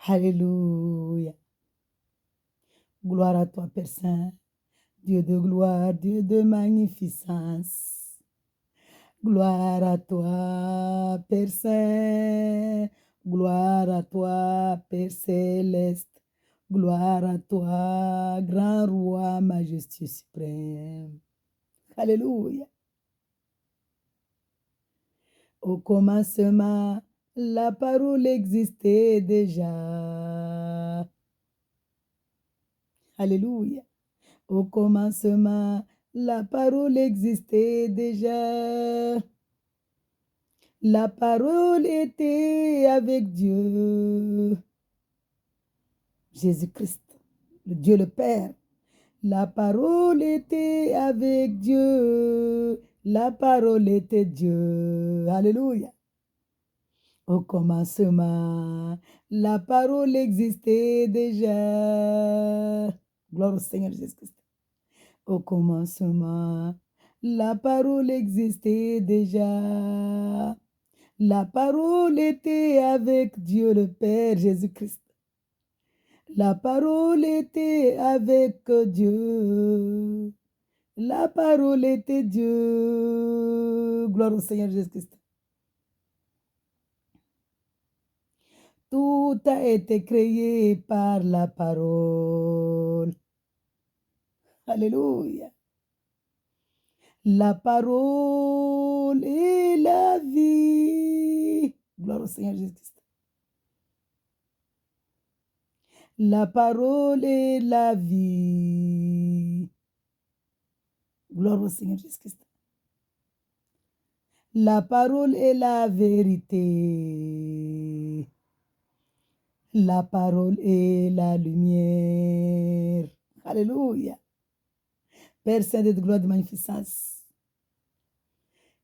Alléluia. Gloire à toi, Père Saint. Dieu de gloire, Dieu de magnificence. Gloire à toi, Père Saint. Gloire à toi, Père Céleste. Gloire à toi, grand roi majestueux suprême. Alléluia. Au commencement, la parole existait déjà. Alléluia. Au commencement, la parole existait déjà. La parole était avec Dieu. Jésus-Christ, le Dieu le Père. La parole était avec Dieu. La parole était Dieu. Alléluia. Au commencement, la parole existait déjà. Gloire au Seigneur Jésus-Christ. Au commencement, la parole existait déjà. La parole était avec Dieu le Père Jésus-Christ. La parole était avec Dieu. La parole était Dieu. Gloire au Seigneur Jésus-Christ. Tout a été créé par la parole. Alléluia. La parole est la vie. Gloire au Seigneur Jésus-Christ. La parole est la vie. Gloire au Seigneur Jésus-Christ. La parole est la vérité. La parole est la lumière. Alléluia. Père Saint de gloire de magnificence.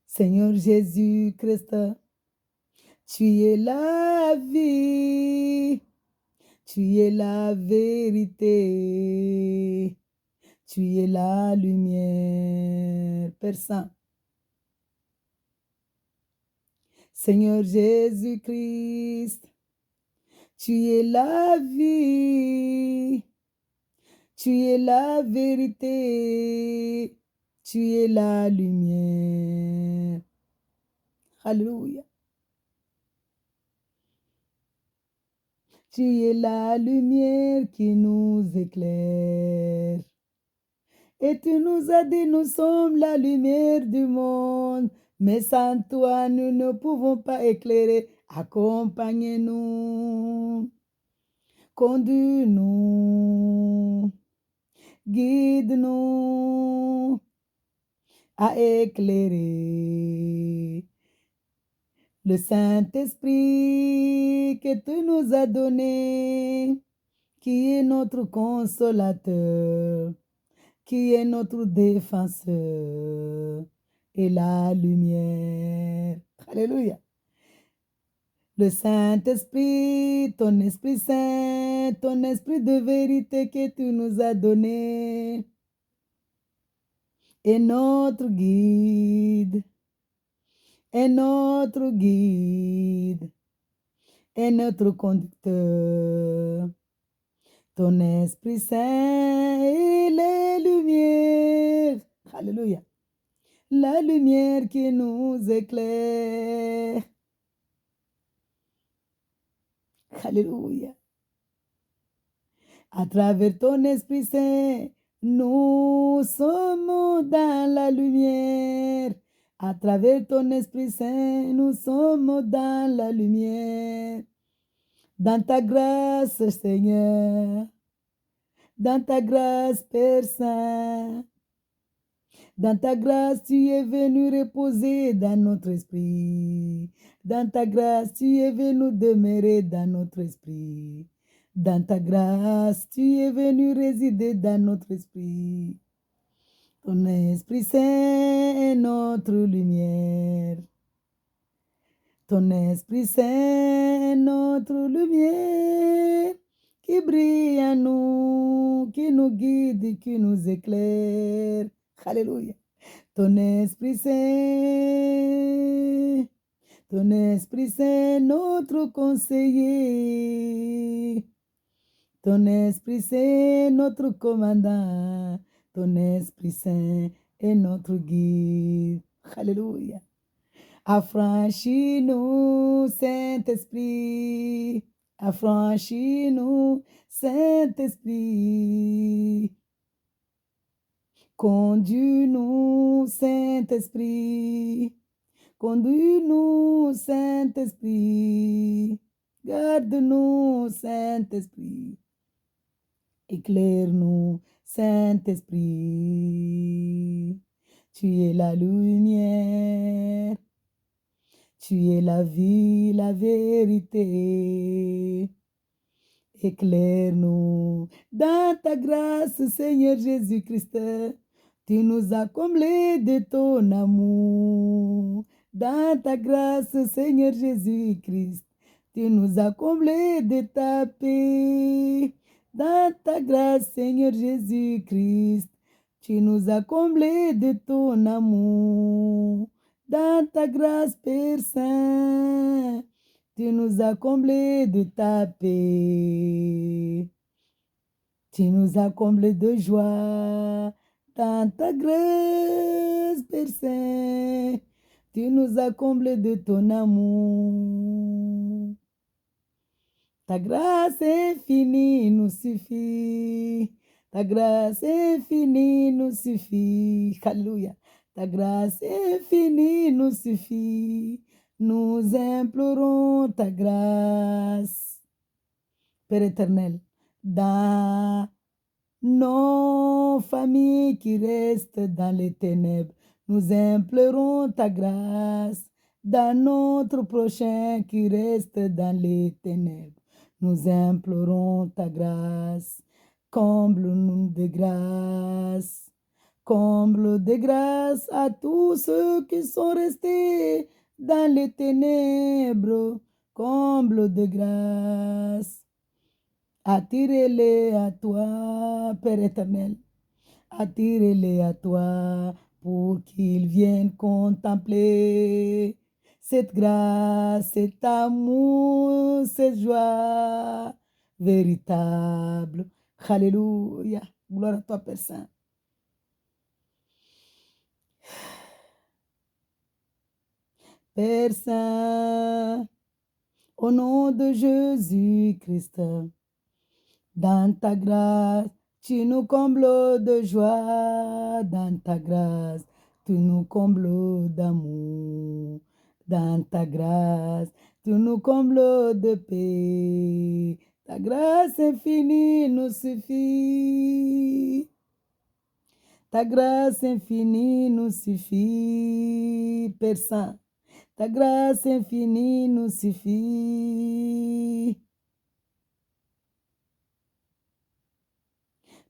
Seigneur Jésus-Christ, tu es la vie. Tu es la vérité. Tu es la lumière. Père Saint. Seigneur Jésus-Christ, tu es la vie. Tu es la vérité. Tu es la lumière. Alléluia. Tu es la lumière qui nous éclaire. Et tu nous as dit, nous sommes la lumière du monde. Mais sans toi, nous ne pouvons pas éclairer. Accompagne-nous. Conduis-nous. Guide-nous à éclairer. Le Saint-Esprit que tu nous as donné, qui est notre consolateur, qui est notre défenseur et la lumière. Alléluia. Le Saint-Esprit, ton Esprit Saint, ton Esprit de vérité que tu nous as donné est notre guide, est notre guide, est notre conducteur. Ton Esprit Saint est la lumière. Alléluia. La lumière qui nous éclaire. Alléluia. À travers ton Esprit Saint, nous sommes dans la lumière. À travers ton Esprit Saint, nous sommes dans la lumière. Dans ta grâce, Seigneur. Dans ta grâce, Père Saint. Dans ta grâce, tu es venu reposer dans notre esprit. Dans ta grâce, tu es venu demeurer dans notre esprit. Dans ta grâce, tu es venu résider dans notre esprit. Ton Esprit Saint est notre lumière. Ton Esprit Saint est notre lumière qui brille en nous, qui nous guide, qui nous éclaire. Alléluia. Ton Esprit Saint, ton Esprit Saint, notre conseiller. Ton Esprit Saint, notre commandant. Ton Esprit Saint est notre guide. Alléluia. Affranchis-nous, Saint-Esprit. Affranchis-nous, Saint-Esprit. Conduis-nous, Saint-Esprit. Conduis-nous, Saint-Esprit. Garde-nous, Saint-Esprit. Éclaire-nous, Saint-Esprit. Tu es la lumière. Tu es la vie, la vérité. Éclaire-nous dans ta grâce, Seigneur Jésus-Christ. Tu nous as comblés de ton amour. Dans ta grâce, Seigneur Jésus-Christ. Tu nous as comblés de ta paix. Dans ta grâce, Seigneur Jésus-Christ. Tu nous as comblés de ton amour. Dans ta grâce, Père Saint. Tu nous as comblés de ta paix. Tu nous as comblés de joie dans ta grâce, Père Saint. Tu nous as comblés de ton amour. Ta grâce infinie nous suffit. Ta grâce infinie nous suffit. Alléluia. Ta grâce infinie nous suffit. Nous implorons ta grâce, Père éternel, dans nos familles qui restent dans les ténèbres. Nous implorons ta grâce dans notre prochain qui reste dans les ténèbres. Nous implorons ta grâce. Comble-nous de grâce. Comble de grâce à tous ceux qui sont restés dans les ténèbres. Comble de grâce. Attire-les à toi, Père éternel. Attire-les à toi pour qu'ils viennent contempler cette grâce, cet amour, cette joie véritable. Alléluia. Gloire à toi, Père Saint. Père Saint, au nom de Jésus-Christ, dans ta grâce, tu nous combles de joie. Dans ta grâce, tu nous combles d'amour. Dans ta grâce, tu nous combles de paix. Ta grâce infinie nous suffit. Ta grâce infinie nous suffit, Père Saint. Ta grâce infinie nous suffit.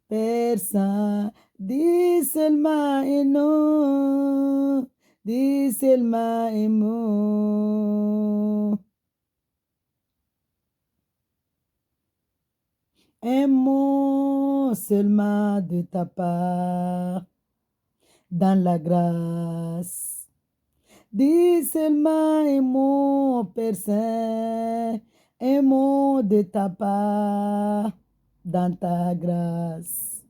Père Saint, dis seulement et non, dis seulement et mot. Un mot seulement de ta part, dans la grâce. Dis seulement un mot, Père Saint, un mot de ta part, dans ta grâce,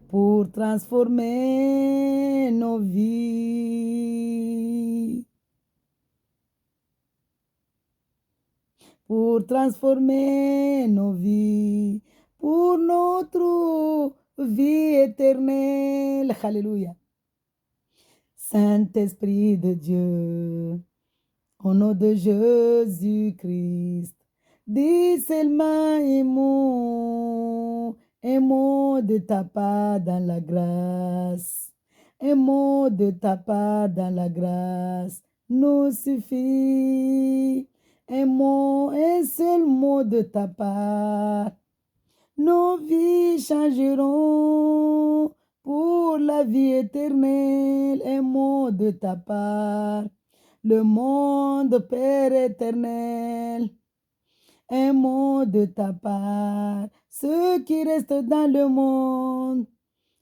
pour transformer nos vies. Pour transformer nos vies, pour notre vie éternelle. Alléluia. Saint-Esprit de Dieu, au nom de Jésus-Christ, dis seulement un mot de ta part dans la grâce, un mot de ta part dans la grâce nous suffit. Un seul mot de ta part, nos vies changeront pour la vie éternelle. Un mot de ta part, le monde, Père éternel. Un mot de ta part, ceux qui restent dans le monde,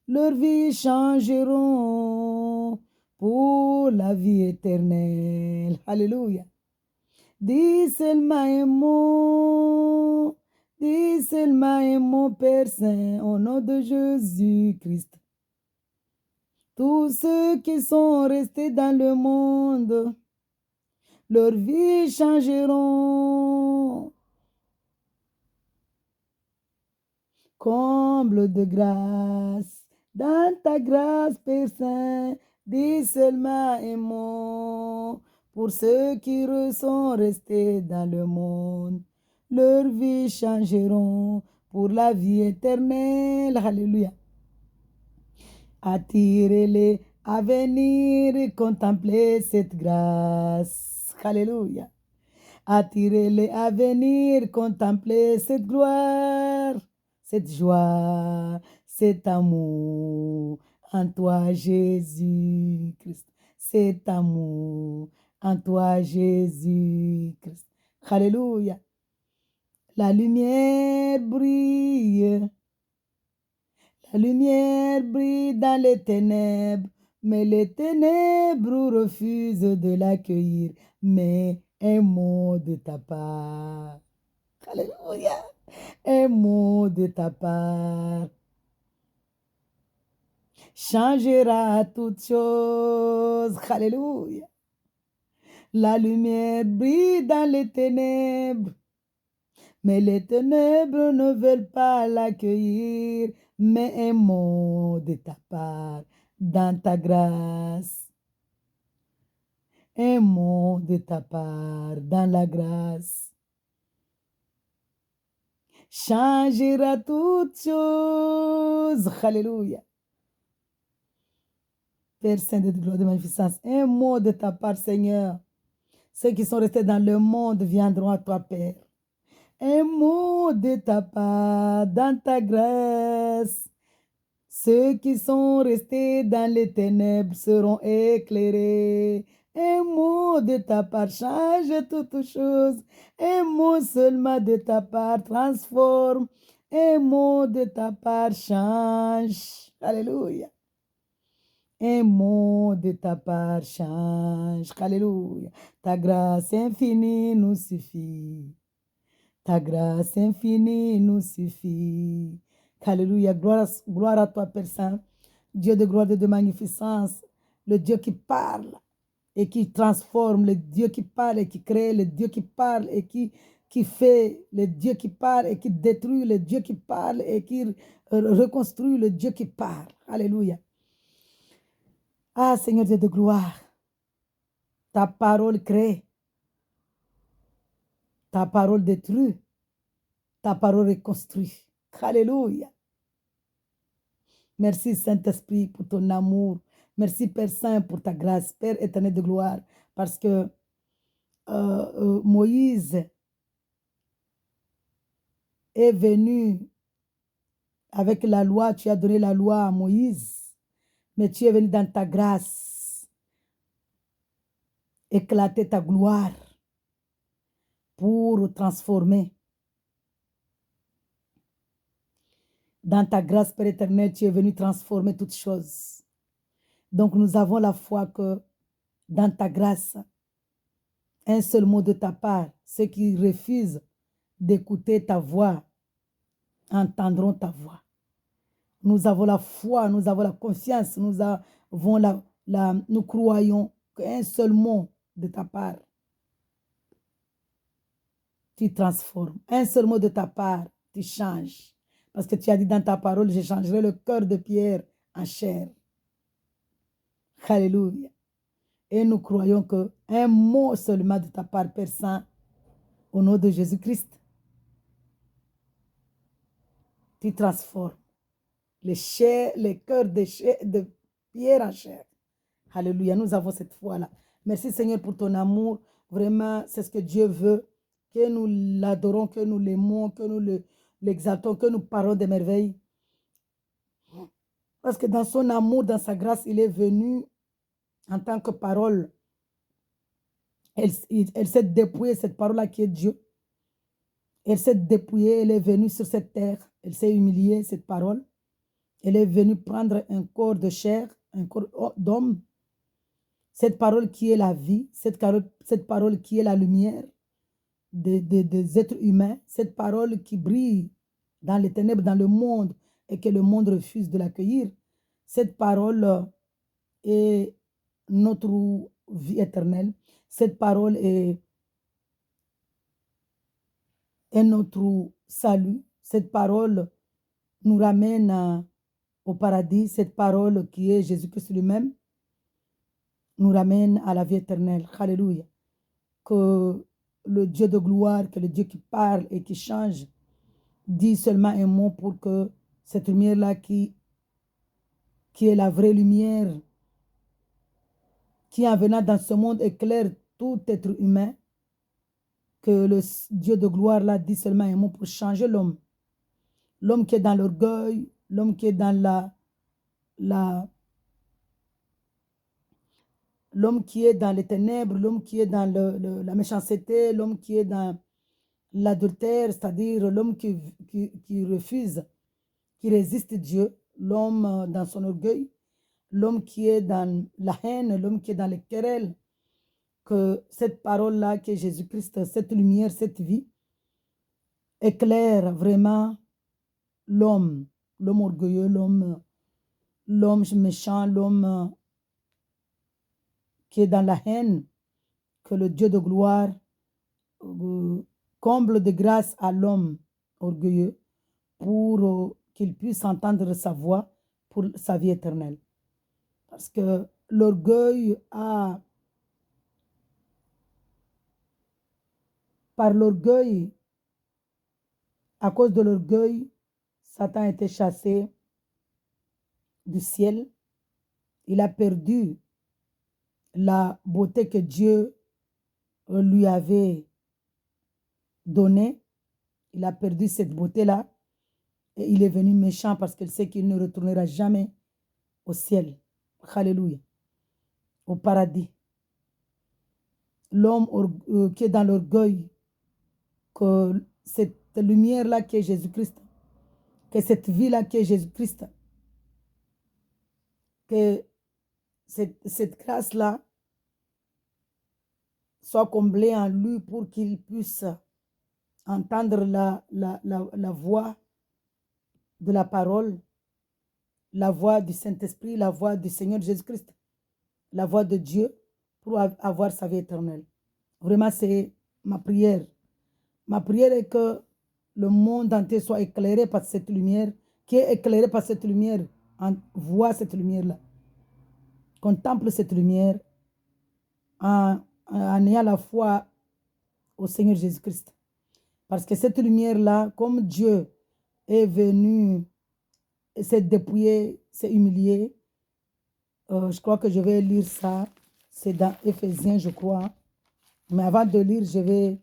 leur vie changeront pour la vie éternelle. Alléluia. Dis seulement un mot Dis seulement un mot, Père Saint, au nom de Jésus-Christ. Tous ceux qui sont restés dans le monde, leur vie changeront. Comble de grâce, dans ta grâce, Père Saint, dis seulement un mot. Pour ceux qui sont restés dans le monde, leur vie changeront pour la vie éternelle. Alléluia. Attirez-les à venir contempler cette grâce. Alléluia. Attirez-les à venir contempler cette gloire, cette joie, cet amour en toi, Jésus-Christ. Cet amour en toi, Jésus-Christ. Alléluia. La lumière brille. La lumière brille dans les ténèbres, mais les ténèbres refusent de l'accueillir. Mais un mot de ta part. Alléluia. Un mot de ta part changera toutes choses. Alléluia. La lumière brille dans les ténèbres, mais les ténèbres ne veulent pas l'accueillir. Mais un mot de ta part dans ta grâce. Un mot de ta part dans la grâce changera toutes choses. Alléluia. Père Saint de gloire de magnificence, un mot de ta part, Seigneur. Ceux qui sont restés dans le monde viendront à toi, Père. Un mot de ta part dans ta grâce. Ceux qui sont restés dans les ténèbres seront éclairés. Un mot de ta part change toutes choses. Un mot seulement de ta part transforme. Un mot de ta part change. Alléluia. Un mot de ta part change. Alléluia. Ta grâce infinie nous suffit. Ta grâce infinie nous suffit. Alléluia. Gloire à toi, Père Saint. Dieu de gloire et de magnificence. Le Dieu qui parle et qui transforme. Le Dieu qui parle et qui crée. Le Dieu qui parle et qui fait. Le Dieu qui parle et qui détruit. Le Dieu qui parle et qui reconstruit. Le Dieu qui parle. Alléluia. Ah, Seigneur Dieu de gloire. Ta parole crée. Ta parole détruit. Ta parole reconstruit. Alléluia. Merci Saint-Esprit pour ton amour. Merci Père Saint pour ta grâce, Père éternel de gloire. Parce que Moïse est venu avec la loi. Tu as donné la loi à Moïse. Mais tu es venu dans ta grâce. Éclater ta gloire pour transformer. Dans ta grâce, Père éternel, tu es venu transformer toutes choses. Donc nous avons la foi que dans ta grâce, un seul mot de ta part, ceux qui refusent d'écouter ta voix entendront ta voix. Nous avons la foi, nous avons la confiance, nous croyons qu'un seul mot de ta part, tu transformes. Un seul mot de ta part, tu changes. Parce que tu as dit dans ta parole, je changerai le cœur de pierre en chair. Alléluia. Et nous croyons qu'un mot seulement de ta part, Père Saint, au nom de Jésus-Christ, tu transformes les cœurs de pierre en chair. Alléluia, nous avons cette foi-là. Merci Seigneur pour ton amour. Vraiment, c'est ce que Dieu veut, que nous l'adorons, que nous l'aimons, que nous l'exaltons, que nous parlons des merveilles. Parce que dans son amour, dans sa grâce, il est venu en tant que parole. Elle s'est dépouillée, cette parole-là qui est Dieu. Elle s'est dépouillée, elle est venue sur cette terre. Elle s'est humiliée, cette parole. Elle est venue prendre un corps de chair, un corps d'homme. Cette parole qui est la vie, cette parole qui est la lumière des êtres humains, cette parole qui brille dans les ténèbres, dans le monde, et que le monde refuse de l'accueillir, cette parole est notre vie éternelle. Cette parole est notre salut. Cette parole nous ramène au paradis. Cette parole qui est Jésus-Christ lui-même nous ramène à la vie éternelle. Alléluia. Que le Dieu de gloire, que le Dieu qui parle et qui change, dit seulement un mot pour que cette lumière-là qui est la vraie lumière, qui en venant dans ce monde éclaire tout être humain, que le Dieu de gloire là dit seulement un mot pour changer l'homme. L'homme qui est dans l'orgueil, l'homme qui est dans l'homme qui est dans les ténèbres, l'homme qui est dans la méchanceté, l'homme qui est dans l'adultère, c'est-à-dire l'homme qui refuse, qui résiste Dieu, l'homme dans son orgueil, l'homme qui est dans la haine, l'homme qui est dans les querelles, que cette parole-là, qui est Jésus-Christ, cette lumière, cette vie, éclaire vraiment l'homme orgueilleux, l'homme méchant, l'homme qui est dans la haine, que le Dieu de gloire comble de grâce à l'homme orgueilleux pour qu'il puisse entendre sa voix pour sa vie éternelle. Parce que l'orgueil par l'orgueil, à cause de l'orgueil, Satan a été chassé du ciel. Il a perdu la beauté que Dieu lui avait donnée. Il a perdu cette beauté-là et il est venu méchant parce qu'il sait qu'il ne retournera jamais au ciel. Alléluia. Au paradis. L'homme qui est dans l'orgueil, que cette lumière-là qui est Jésus-Christ, que cette vie-là qui est Jésus-Christ, que cette grâce-là soit comblée en lui pour qu'il puisse entendre la voix de la parole, la voix du Saint-Esprit, la voix du Seigneur Jésus-Christ, la voix de Dieu pour avoir sa vie éternelle. Vraiment, c'est ma prière. Ma prière est que le monde entier soit éclairé par cette lumière, qui est éclairé par cette lumière, voit cette lumière-là, contemple cette lumière en ayant la foi au Seigneur Jésus-Christ. Parce que cette lumière-là, comme Dieu est venu s'est dépouillé, s'est humilié, je crois que je vais lire ça. C'est dans Éphésiens, je crois. Mais avant de lire, je vais...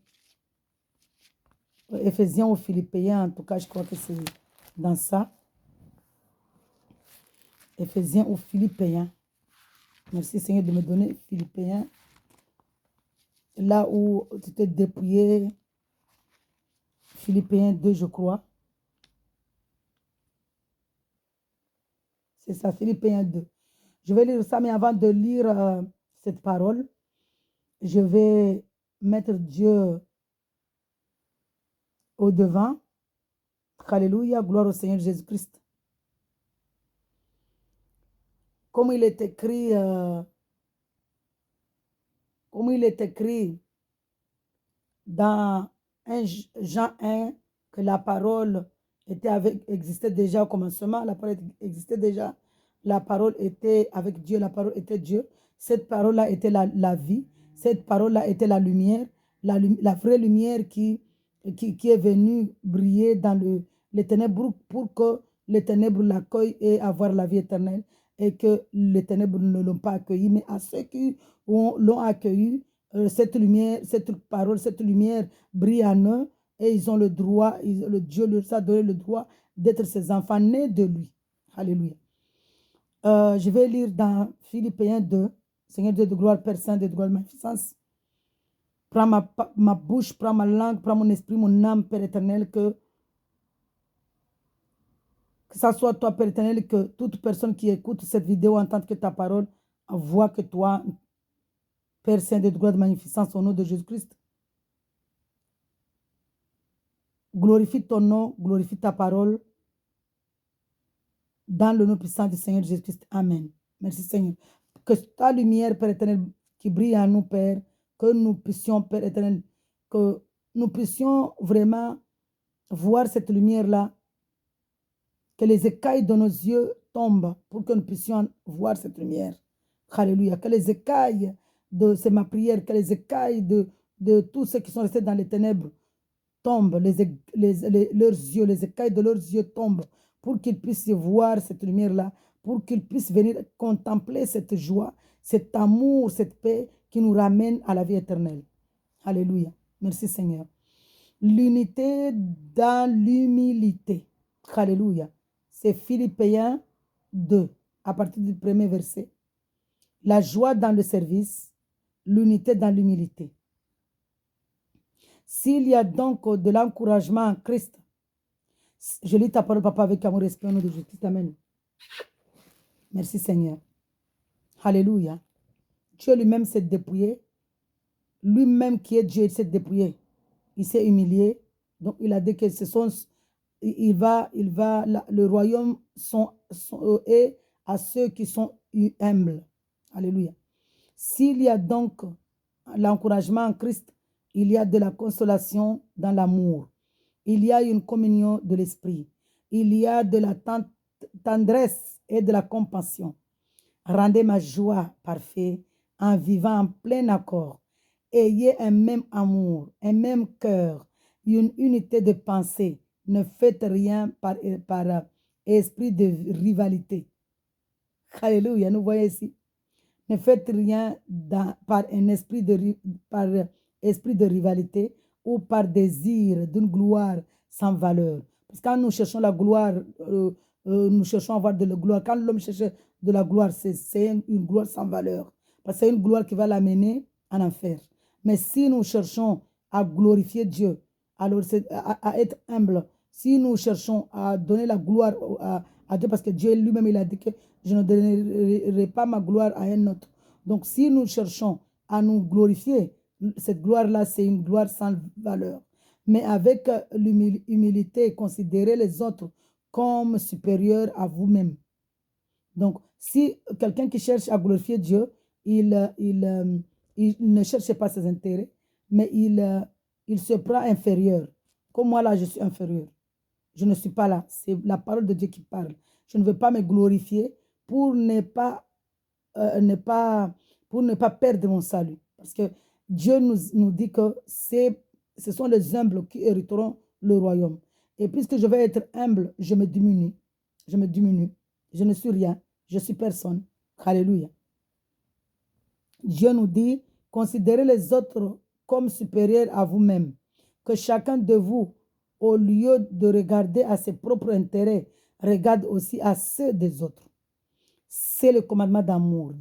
Éphésiens ou Philippiens, en tout cas, je crois que c'est dans ça. Éphésiens ou Philippiens. Merci Seigneur de me donner Philippiens. Là où tu t'es dépouillé. Philippiens 2, je crois. C'est ça, Philippiens 2. Je vais lire ça, mais avant de lire cette parole, je vais mettre Dieu au devant. Alléluia, gloire au Seigneur Jésus-Christ. Comme il est écrit dans Jean 1, que la parole existait déjà au commencement, la parole existait déjà, la parole était avec Dieu, la parole était Dieu. Cette parole-là était la vie, cette parole-là était la lumière, la vraie lumière qui est venue briller dans les ténèbres pour que les ténèbres l'accueillent et avoir la vie éternelle, et que les ténèbres ne l'ont pas accueilli, mais à ceux qui l'ont accueilli, cette lumière, cette parole, cette lumière brille en eux et ils ont le droit, Dieu leur a donné le droit d'être ses enfants nés de lui. Alléluia. Je vais lire dans Philippiens 2, Seigneur Dieu de gloire, Père Saint, de gloire, magnificence. Prends ma bouche, prends ma langue, prends mon esprit, mon âme, Père éternel, que ça soit toi, Père éternel, que toute personne qui écoute cette vidéo entende que ta parole voit que toi, Père Saint de gloire, de magnificence, au nom de Jésus-Christ, glorifie ton nom, glorifie ta parole. Dans le nom puissant du Seigneur Jésus-Christ. Amen. Merci Seigneur. Que ta lumière, Père éternel, qui brille en nous, Père, que nous puissions, Père éternel, que nous puissions vraiment voir cette lumière-là, que les écailles de nos yeux tombent pour que nous puissions voir cette lumière. Alléluia. Que les écailles c'est ma prière, que les écailles de tous ceux qui sont restés dans les ténèbres tombent, leurs yeux, les écailles de leurs yeux tombent pour qu'ils puissent voir cette lumière-là, pour qu'ils puissent venir contempler cette joie, cet amour, cette paix qui nous ramène à la vie éternelle. Alléluia. Merci Seigneur. L'unité dans l'humilité. Alléluia. C'est Philippiens 2, à partir du premier verset. La joie dans le service, l'unité dans l'humilité. S'il y a donc de l'encouragement en Christ, je lis ta parole, papa, avec amour et respect au nom de Jésus. Amen. Merci Seigneur. Alléluia. Dieu lui-même s'est dépouillé. Lui-même qui est Dieu, il s'est dépouillé. Il s'est humilié. Donc il a dit que le royaume est à ceux qui sont humbles. Alléluia. S'il y a donc l'encouragement en Christ, il y a de la consolation dans l'amour. Il y a une communion de l'esprit. Il y a de la tendresse et de la compassion. Rendez ma joie parfaite en vivant en plein accord. Ayez un même amour, un même cœur, une unité de pensée. Ne faites rien par esprit de rivalité. Alléluia, nous voyons ici. Ne faites rien par esprit de rivalité ou par désir d'une gloire sans valeur. Parce que quand nous cherchons la gloire, nous cherchons à avoir de la gloire. Quand l'homme cherche de la gloire, c'est une gloire sans valeur. Parce que c'est une gloire qui va l'amener en enfer. Mais si nous cherchons à glorifier Dieu, alors c'est à être humble. Si nous cherchons à donner la gloire à Dieu, parce que Dieu lui-même, il a dit que je ne donnerai pas ma gloire à un autre. Donc, si nous cherchons à nous glorifier, cette gloire-là, c'est une gloire sans valeur. Mais avec l'humilité, considérez les autres comme supérieurs à vous-même. Donc, si quelqu'un qui cherche à glorifier Dieu, il ne cherche pas ses intérêts, mais il se prend inférieur. Comme moi, là, je suis inférieur. Je ne suis pas là. C'est la parole de Dieu qui parle. Je ne veux pas me glorifier pour ne pas perdre mon salut. Parce que Dieu nous dit que ce sont les humbles qui hériteront le royaume. Et puisque je vais être humble, je me diminue. Je me diminue. Je ne suis rien. Je suis personne. Alléluia. Dieu nous dit, considérez les autres comme supérieurs à vous-même. Que chacun de vous, au lieu de regarder à ses propres intérêts, regarde aussi à ceux des autres. C'est le commandement d'amour.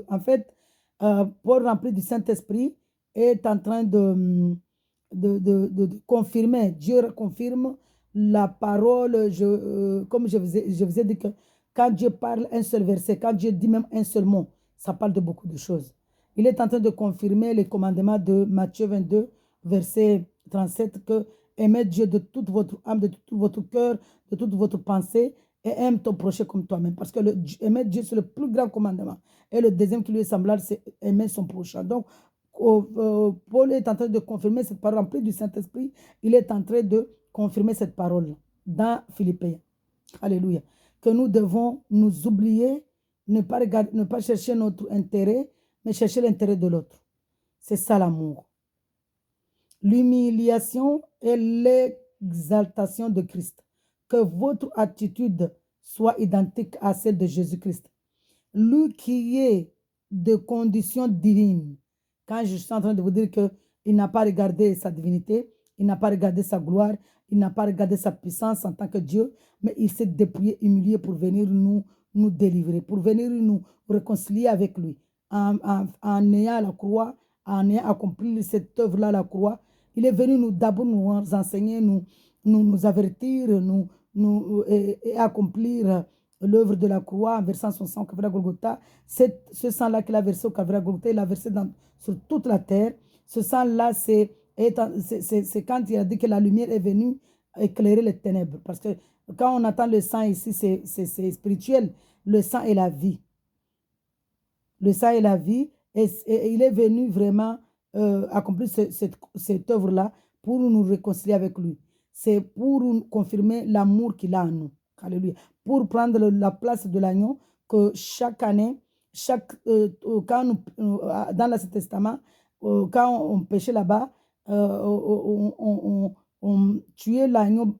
En fait, Paul rempli du Saint-Esprit est en train de confirmer. Dieu confirme la parole. Comme je vous ai dit que quand Dieu parle un seul verset, quand Dieu dit même un seul mot, ça parle de beaucoup de choses. Il est en train de confirmer les commandements de Matthieu 22, verset 37, que aimez Dieu de toute votre âme, de tout votre cœur, de toute votre pensée, et aime ton prochain comme toi-même. Parce que aimer Dieu, c'est le plus grand commandement. Et le deuxième qui lui est semblable, c'est aimer son prochain. Donc, Paul est en train de confirmer cette parole remplie du Saint-Esprit. Il est en train de confirmer cette parole dans Philippiens. Alléluia. Que nous devons nous oublier, ne pas chercher notre intérêt, mais chercher l'intérêt de l'autre. C'est ça l'amour. L'humiliation et l'exaltation de Christ. Que votre attitude soit identique à celle de Jésus-Christ. Lui qui est de condition divine. Quand je suis en train de vous dire qu'il n'a pas regardé sa divinité, il n'a pas regardé sa gloire, il n'a pas regardé sa puissance en tant que Dieu, mais il s'est dépouillé, humilié pour venir nous délivrer, pour venir nous réconcilier avec lui. En ayant la croix, en ayant accompli cette œuvre-là, la croix, il est venu d'abord nous enseigner, nous avertir, et accomplir l'œuvre de la croix en versant son sang au Calvaire Golgotha. Ce sang-là qu'il a versé au Calvaire Golgotha, il l'a versé sur toute la terre. Ce sang-là, c'est quand il a dit que la lumière est venue éclairer les ténèbres. Parce que quand on entend le sang ici, c'est spirituel. Le sang est la vie. Le sang est la vie. Et il est venu vraiment accomplir cette œuvre-là pour nous réconcilier avec lui. C'est pour confirmer l'amour qu'il a en nous. Alléluia. Pour prendre la place de l'agneau que chaque année, quand dans l'Ancien Testament, quand on pêchait là-bas, on tuait l'agneau,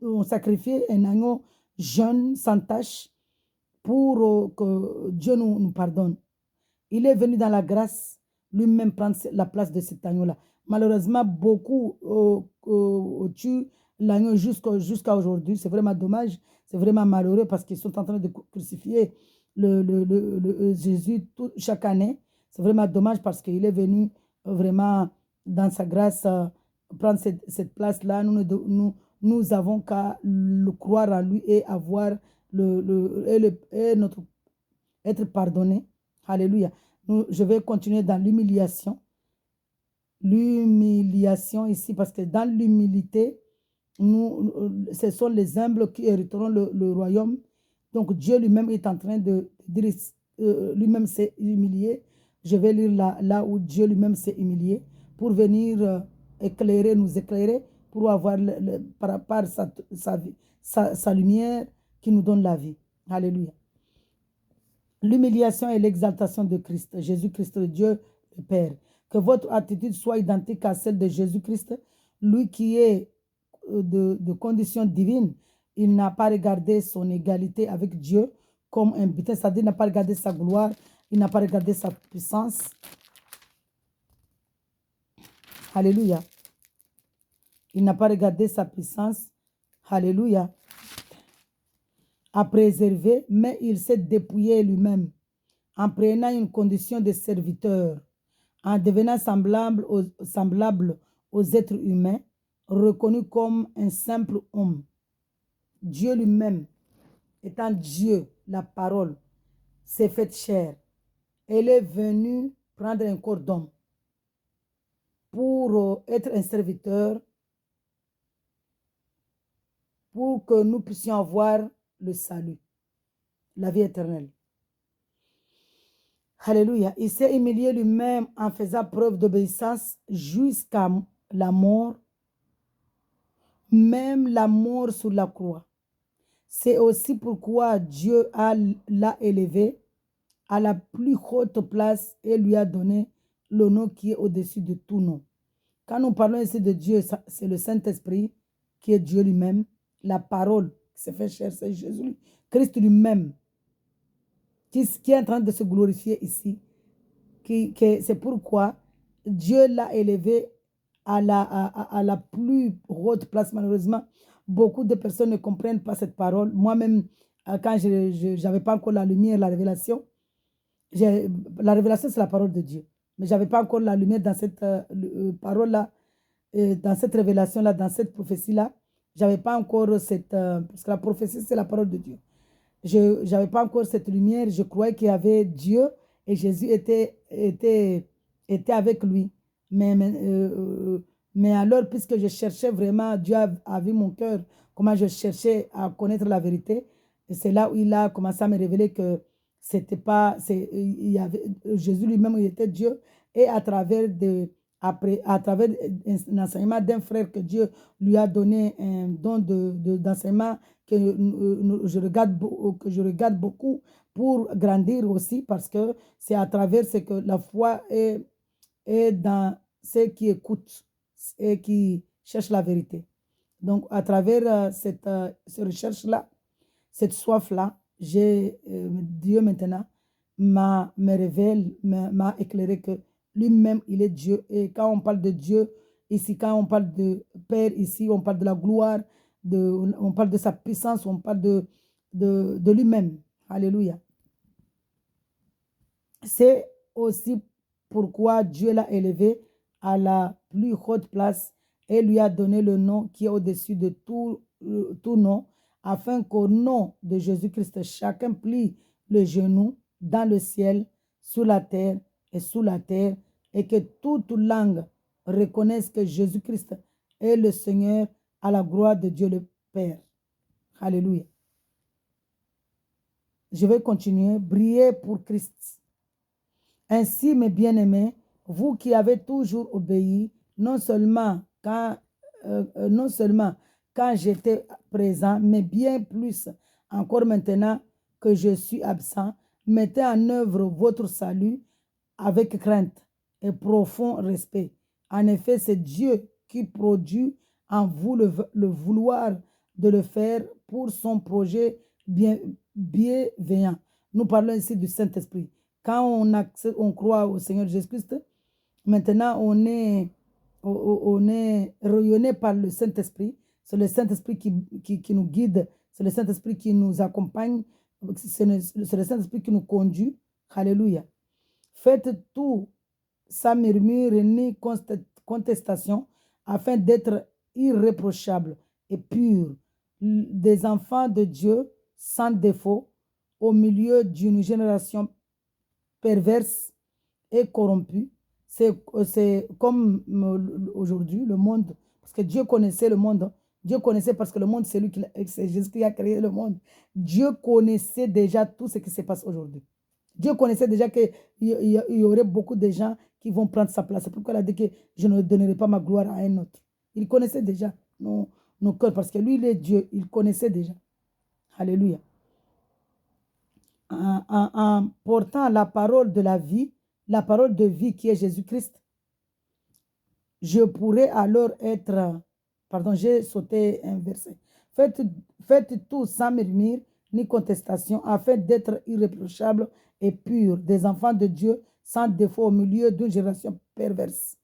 on sacrifiait un agneau jeune, sans tache, pour que Dieu nous pardonne. Il est venu dans la grâce lui-même prendre la place de cet agneau-là. Malheureusement, beaucoup tuent l'agneau jusqu'à aujourd'hui. C'est vraiment dommage. C'est vraiment malheureux parce qu'ils sont en train de crucifier Jésus chaque année. C'est vraiment dommage parce qu'il est venu vraiment dans sa grâce prendre cette place-là. Nous avons qu'à le croire en lui et avoir être pardonné. Alléluia. Je vais continuer dans l'humiliation. L'humiliation ici, parce que dans l'humilité, ce sont les humbles qui hériteront le royaume. Donc Dieu lui-même est en train de dire, lui-même s'est humilié. Je vais lire là où Dieu lui-même s'est humilié pour venir nous éclairer, pour avoir par sa lumière qui nous donne la vie. Alléluia. L'humiliation et l'exaltation de Christ, Jésus-Christ, le Dieu le Père. Que votre attitude soit identique à celle de Jésus-Christ, lui qui est de condition divine. Il n'a pas regardé son égalité avec Dieu comme un butin, c'est-à-dire il n'a pas regardé sa gloire, il n'a pas regardé sa puissance. Alléluia. Il n'a pas regardé sa puissance. Alléluia. À préserver, mais il s'est dépouillé lui-même en prenant une condition de serviteur, en devenant semblable aux êtres humains, reconnu comme un simple homme. Dieu lui-même, étant Dieu, la parole, s'est faite chair. Elle est venue prendre un corps d'homme pour être un serviteur, pour que nous puissions avoir le salut, la vie éternelle. Alléluia. Il s'est humilié lui-même en faisant preuve d'obéissance jusqu'à la mort, même la mort sur la croix. C'est aussi pourquoi Dieu l'a élevé à la plus haute place et lui a donné le nom qui est au-dessus de tout nom. Quand nous parlons ici de Dieu, c'est le Saint-Esprit qui est Dieu lui-même, la parole qui s'est fait chair, c'est Jésus, Christ lui-même, qui est en train de se glorifier ici. C'est pourquoi Dieu l'a élevé à la plus haute place. Malheureusement, beaucoup de personnes ne comprennent pas cette parole. Moi-même, quand je n'avais pas encore la lumière, la révélation, la révélation, c'est la parole de Dieu. Mais je n'avais pas encore la lumière dans cette parole-là, dans cette révélation-là, dans cette prophétie-là. Je n'avais pas encore parce que la prophétie, c'est la parole de Dieu. Je n'avais pas encore cette lumière. Je croyais qu'il y avait Dieu et Jésus était avec lui. Mais alors, puisque je cherchais vraiment, Dieu a vu mon cœur, comment je cherchais à connaître la vérité. Et c'est là où il a commencé à me révéler que c'était pas, il y avait, Jésus lui-même, il était Dieu. Et à travers un enseignement d'un frère que Dieu lui a donné un don d'enseignement que je regarde beaucoup pour grandir aussi, parce que c'est à travers ce que la foi est dans ceux qui écoutent et qui cherchent la vérité. Donc, à travers cette recherche-là, cette soif-là, Dieu maintenant me révèle, m'a éclairé que lui-même, il est Dieu. Et quand on parle de Dieu, ici, quand on parle de Père, ici, on parle de la gloire, on parle de sa puissance, on parle de lui-même. Alléluia. C'est aussi pourquoi Dieu l'a élevé à la plus haute place et lui a donné le nom qui est au-dessus de tout nom, afin qu'au nom de Jésus-Christ, chacun plie le genou dans le ciel, sur la terre et sous la terre, et que toute langue reconnaisse que Jésus-Christ est le Seigneur à la gloire de Dieu le Père. Alléluia. Je vais continuer. Briller pour Christ. Ainsi, mes bien-aimés, vous qui avez toujours obéi, non seulement quand j'étais présent, mais bien plus encore maintenant que je suis absent, mettez en œuvre votre salut avec crainte et profond respect. En effet, c'est Dieu qui produit en vous le vouloir de le faire pour son projet bienveillant. Nous parlons ici du Saint-Esprit. Quand on croit au Seigneur Jésus-Christ, maintenant on est rayonné par le Saint-Esprit. C'est le Saint-Esprit qui nous guide, c'est le Saint-Esprit qui nous accompagne, c'est le Saint-Esprit qui nous conduit. Alléluia. Faites tout sans murmure ni contestation, afin d'être irréprochables et purs, des enfants de Dieu sans défaut, au milieu d'une génération perverse et corrompue. C'est comme aujourd'hui le monde, parce que Dieu connaissait le monde. Dieu connaissait parce que le monde, c'est Jésus qui a créé le monde. Dieu connaissait déjà tout ce qui se passe aujourd'hui. Dieu connaissait déjà qu'il y aurait beaucoup de gens qui vont prendre sa place. C'est pourquoi il a dit que je ne donnerai pas ma gloire à un autre. Il connaissait déjà nos cœurs parce que lui, il est Dieu. Il connaissait déjà. Alléluia. En portant la parole de la vie, la parole de vie qui est Jésus-Christ, je pourrais alors être... Pardon, j'ai sauté un verset. Faites tout sans murmure ni contestation, afin d'être irréprochables et purs, des enfants de Dieu, sans défaut au milieu d'une génération perverse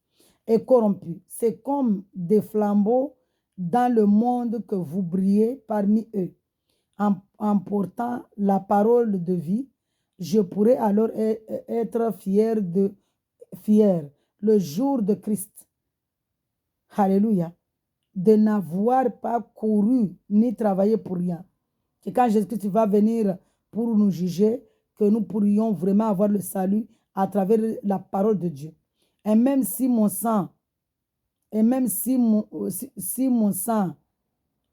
et corrompue. C'est comme des flambeaux dans le monde que vous brillez parmi eux. En portant la parole de vie, je pourrais alors être fier le jour de Christ. Alléluia. De n'avoir pas couru ni travaillé pour rien. Que quand Jésus-Christ va venir pour nous juger, que nous pourrions vraiment avoir le salut à travers la parole de Dieu. Et même si mon sang, si mon sang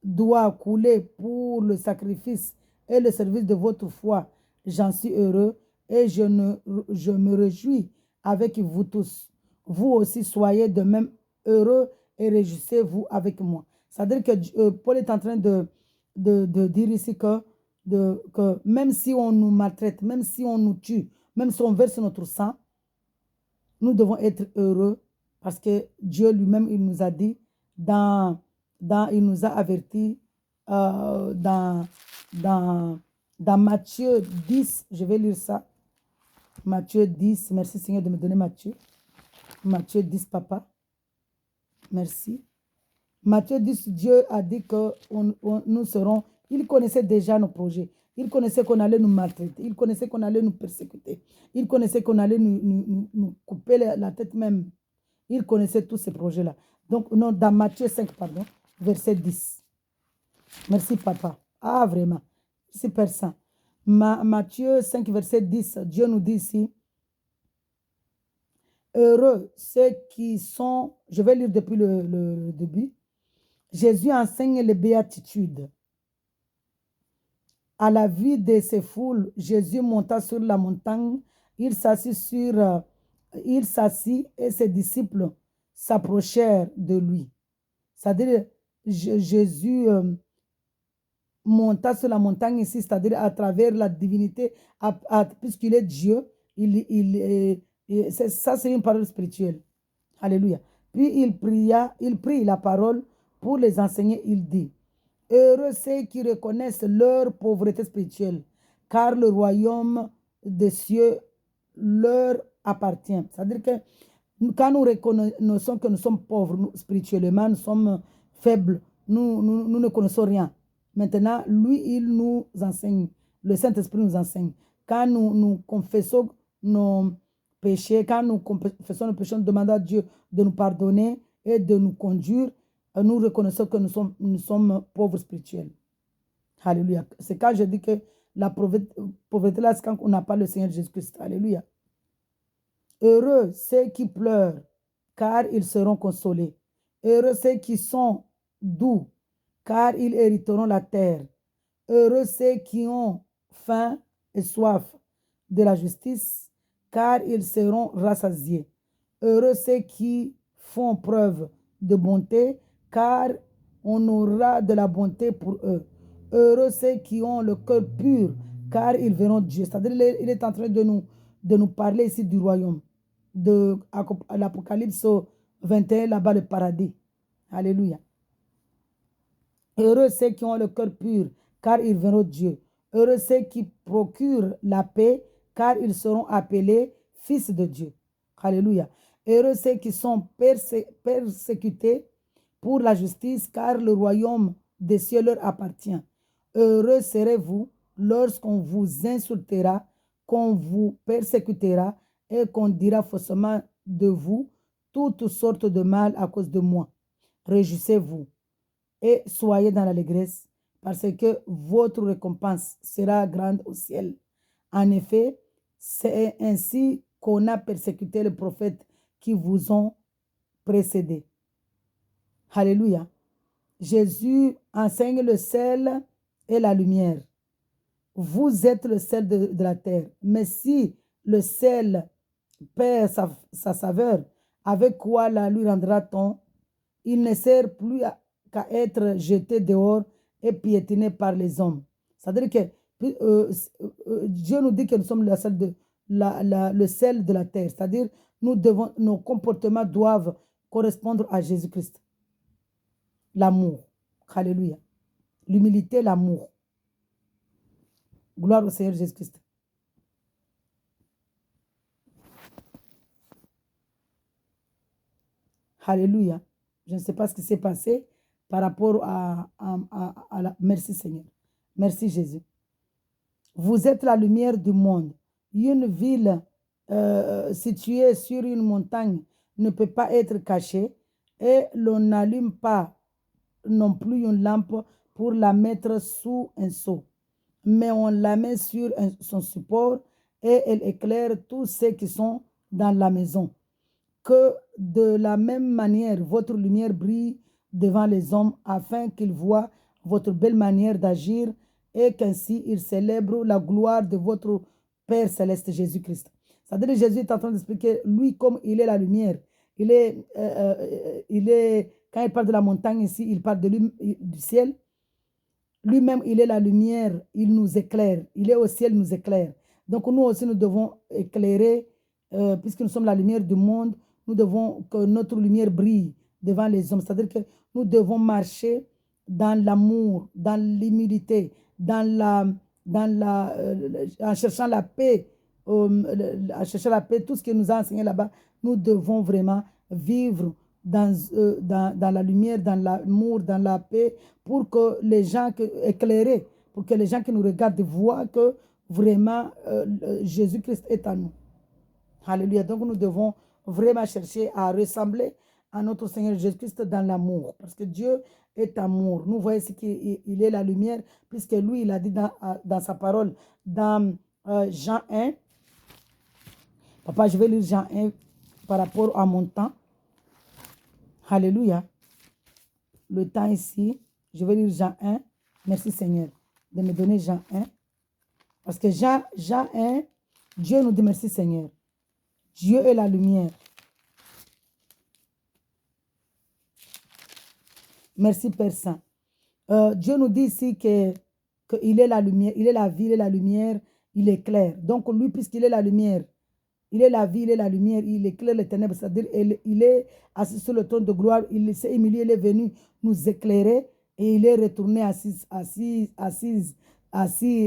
doit couler pour le sacrifice et le service de votre foi, j'en suis heureux et je me réjouis avec vous tous. Vous aussi soyez de même heureux et réjouissez-vous avec moi. C'est-à-dire que Paul est en train de dire ici que même si on nous maltraite, même si on nous tue, même si on verse notre sang, nous devons être heureux parce que Dieu lui-même, il nous a dit, il nous a avertis dans Matthieu 10, je vais lire ça. Matthieu 10, merci Seigneur de me donner Matthieu. Matthieu 10, papa. Merci. Matthieu 10, Dieu a dit que nous serons, il connaissait déjà nos projets. Il connaissait qu'on allait nous maltraiter. Il connaissait qu'on allait nous persécuter. Il connaissait qu'on allait nous couper la tête même. Il connaissait tous ces projets-là. Donc, non, dans Matthieu 5, pardon, verset 10. Merci, papa. Ah, vraiment. C'est Père Saint. Matthieu 5, verset 10, Dieu nous dit ici, heureux ceux qui sont, je vais lire depuis le début, Jésus enseigne les béatitudes. À la vue de ces foules, Jésus monta sur la montagne, il s'assit et ses disciples s'approchèrent de lui. C'est-à-dire, Jésus monta sur la montagne ici, c'est-à-dire à travers la divinité, puisqu'il est Dieu, ça c'est une parole spirituelle. Alléluia. Puis il prit la parole pour les enseigner, il dit, heureux ceux qui reconnaissent leur pauvreté spirituelle, car le royaume des cieux leur appartient. C'est-à-dire que quand nous reconnaissons que nous sommes pauvres spirituellement, nous sommes faibles, nous ne connaissons rien. Maintenant, lui, il nous enseigne, le Saint-Esprit nous enseigne. Quand nous confessons nos péchés, quand nous confessons nos péchés, nous demandons à Dieu de nous pardonner et de nous conduire, nous reconnaissons que nous sommes pauvres spirituels. Alléluia. C'est quand je dis que la pauvreté là, c'est quand on n'a pas le Seigneur Jésus-Christ. Alléluia. Heureux ceux qui pleurent, car ils seront consolés. Heureux ceux qui sont doux, car ils hériteront la terre. Heureux ceux qui ont faim et soif de la justice, car ils seront rassasiés. Heureux ceux qui font preuve de bonté, car on aura de la bonté pour eux. Heureux ceux qui ont le cœur pur, car ils verront Dieu. C'est-à-dire, il est en train de nous parler ici du royaume, de l'Apocalypse 21, là-bas, le paradis. Alléluia. Heureux ceux qui ont le cœur pur, car ils verront Dieu. Heureux ceux qui procurent la paix, car ils seront appelés fils de Dieu. Alléluia. Heureux ceux qui sont persécutés pour la justice, car le royaume des cieux leur appartient. Heureux serez-vous lorsqu'on vous insultera, qu'on vous persécutera et qu'on dira faussement de vous toutes sortes de mal à cause de moi. Réjouissez-vous et soyez dans l'allégresse, parce que votre récompense sera grande au ciel. En effet, c'est ainsi qu'on a persécuté les prophètes qui vous ont précédés. Alléluia. Jésus enseigne le sel et la lumière. Vous êtes le sel de la terre. Mais si le sel perd sa saveur, avec quoi la lui rendra-t-on? Il ne sert plus qu'à être jeté dehors et piétiné par les hommes. C'est-à-dire que Dieu nous dit que nous sommes le sel de la terre. C'est-à-dire nos comportements doivent correspondre à Jésus-Christ. L'amour. Alléluia. L'humilité, l'amour. Gloire au Seigneur Jésus-Christ. Alléluia. Je ne sais pas ce qui s'est passé par rapport à la... Merci Seigneur. Merci Jésus. Vous êtes la lumière du monde. Une ville située sur une montagne ne peut pas être cachée et l'on n'allume pas non plus une lampe pour la mettre sous un seau, mais on la met sur son support et elle éclaire tous ceux qui sont dans la maison. Que de la même manière, votre lumière brille devant les hommes afin qu'ils voient votre belle manière d'agir et qu'ainsi ils célèbrent la gloire de votre Père céleste Jésus-Christ. C'est-à-dire que Jésus est en train d'expliquer, lui, comme il est la lumière, il est, quand il parle de la montagne ici, il parle du ciel. Lui-même, il est la lumière, il nous éclaire. Il est au ciel, il nous éclaire. Donc nous aussi, nous devons éclairer, puisque nous sommes la lumière du monde, nous devons que notre lumière brille devant les hommes. C'est-à-dire que nous devons marcher dans l'amour, dans l'humilité, en cherchant la paix, en cherchant la paix, tout ce qui nous a enseigné là-bas, nous devons vraiment vivre dans la lumière, dans l'amour, dans la paix, pour que les gens éclairés, pour que les gens qui nous regardent voient que vraiment Jésus-Christ est à nous. Alléluia. Donc nous devons vraiment chercher à ressembler à notre Seigneur Jésus-Christ dans l'amour, parce que Dieu est amour. Nous voyons qu'il est la lumière, puisque lui, il a dit dans sa parole, dans Jean 1. Papa, je vais lire Jean 1 par rapport à mon temps. Alléluia. Le temps ici, je vais lire Jean 1. Merci Seigneur de me donner Jean 1. Parce que Jean 1, Dieu nous dit merci Seigneur. Dieu est la lumière. Merci Père Saint. Dieu nous dit ici qu'il est la lumière, il est la vie, il est la lumière, il éclaire. Donc lui, puisqu'il est la lumière, il est la vie, il est la lumière, il éclaire les ténèbres. C'est-à-dire il est assis sur le trône de gloire, il s'est humilié, il est venu nous éclairer et il est retourné assis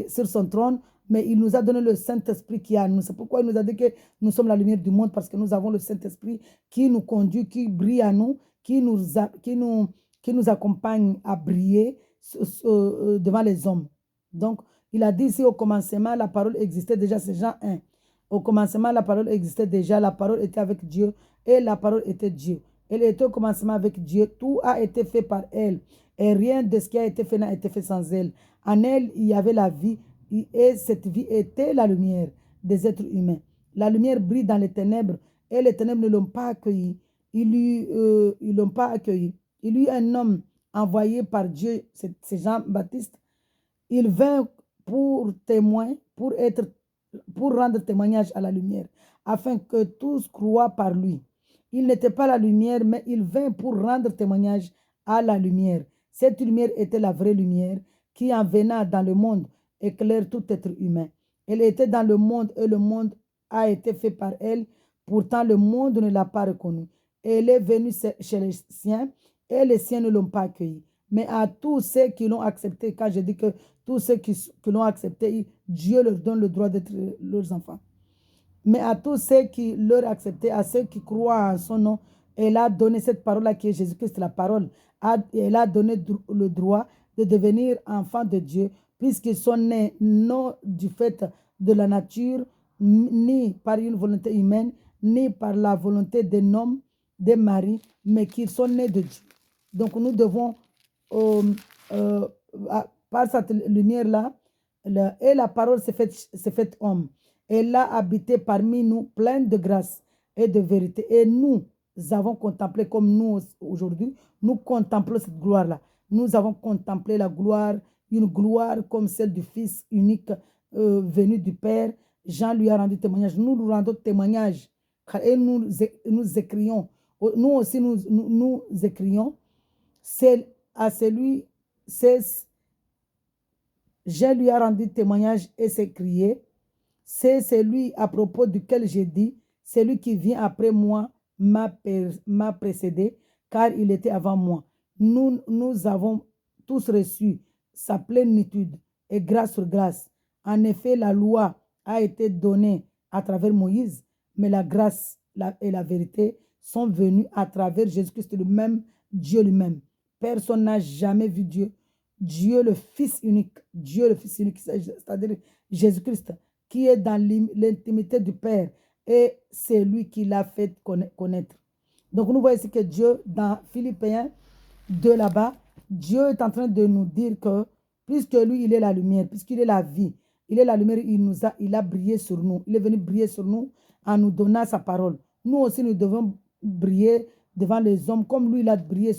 sur son trône. Mais il nous a donné le Saint-Esprit qui est en nous. C'est pourquoi il nous a dit que nous sommes la lumière du monde, parce que nous avons le Saint-Esprit qui nous conduit, qui brille en nous, qui nous accompagne à briller devant les hommes. Donc, il a dit ici au commencement, la parole existait déjà, c'est Jean 1. Au commencement, la parole existait déjà, la parole était avec Dieu et la parole était Dieu. Elle était au commencement avec Dieu, tout a été fait par elle et rien de ce qui a été fait n'a été fait sans elle. En elle, il y avait la vie et cette vie était la lumière des êtres humains. La lumière brille dans les ténèbres et les ténèbres ne l'ont pas accueilli. Ils l'ont pas accueilli. Il y eut un homme envoyé par Dieu, c'est Jean-Baptiste, il vint pour témoin, pour rendre témoignage à la lumière, afin que tous croient par lui. Il n'était pas la lumière, mais il vint pour rendre témoignage à la lumière. Cette lumière était la vraie lumière qui, en venant dans le monde, éclaire tout être humain. Elle était dans le monde et le monde a été fait par elle. Pourtant, le monde ne l'a pas reconnue. Elle est venue chez les siens et les siens ne l'ont pas accueillie. Mais à tous ceux qui l'ont accepté, quand je dis que tous ceux qui l'ont accepté, Dieu leur donne le droit d'être leurs enfants. Mais à tous ceux qui l'ont accepté, à ceux qui croient en son nom, elle a donné cette parole-là qui est Jésus-Christ, la parole. Elle a donné le droit de devenir enfants de Dieu, puisqu'ils sont nés non du fait de la nature, ni par une volonté humaine, ni par la volonté d'un homme, des maris, mais qu'ils sont nés de Dieu. Donc nous devons, euh, euh, par cette lumière-là, et la parole s'est faite homme. Elle a habité parmi nous, pleine de grâce et de vérité. Et nous avons contemplé, comme nous aujourd'hui, nous contemplons cette gloire-là. Nous avons contemplé la gloire, une gloire comme celle du Fils unique venu du Père. Jean lui a rendu témoignage. Nous nous rendons témoignage. Et nous écrions. Nous aussi, nous écrions. C'est à celui, c'est, Jean lui a rendu témoignage et s'est crié. C'est celui à propos duquel j'ai dit, celui qui vient après moi m'a précédé, car il était avant moi. Nous avons tous reçu sa plénitude et grâce sur grâce. En effet, la loi a été donnée à travers Moïse, mais la grâce et la vérité sont venues à travers Jésus-Christ, le même Dieu lui-même. Personne n'a jamais vu Dieu. Dieu le Fils unique, c'est-à-dire Jésus-Christ, qui est dans l'intimité du Père, et c'est lui qui l'a fait connaître. Donc nous voyons ici que Dieu, dans Philippiens 2 là-bas, Dieu est en train de nous dire que, puisque lui, il est la lumière, puisqu'il est la vie, il est la lumière, il a brillé sur nous. Il est venu briller sur nous en nous donnant sa parole. Nous aussi, nous devons briller devant les hommes, comme lui, il a brillé,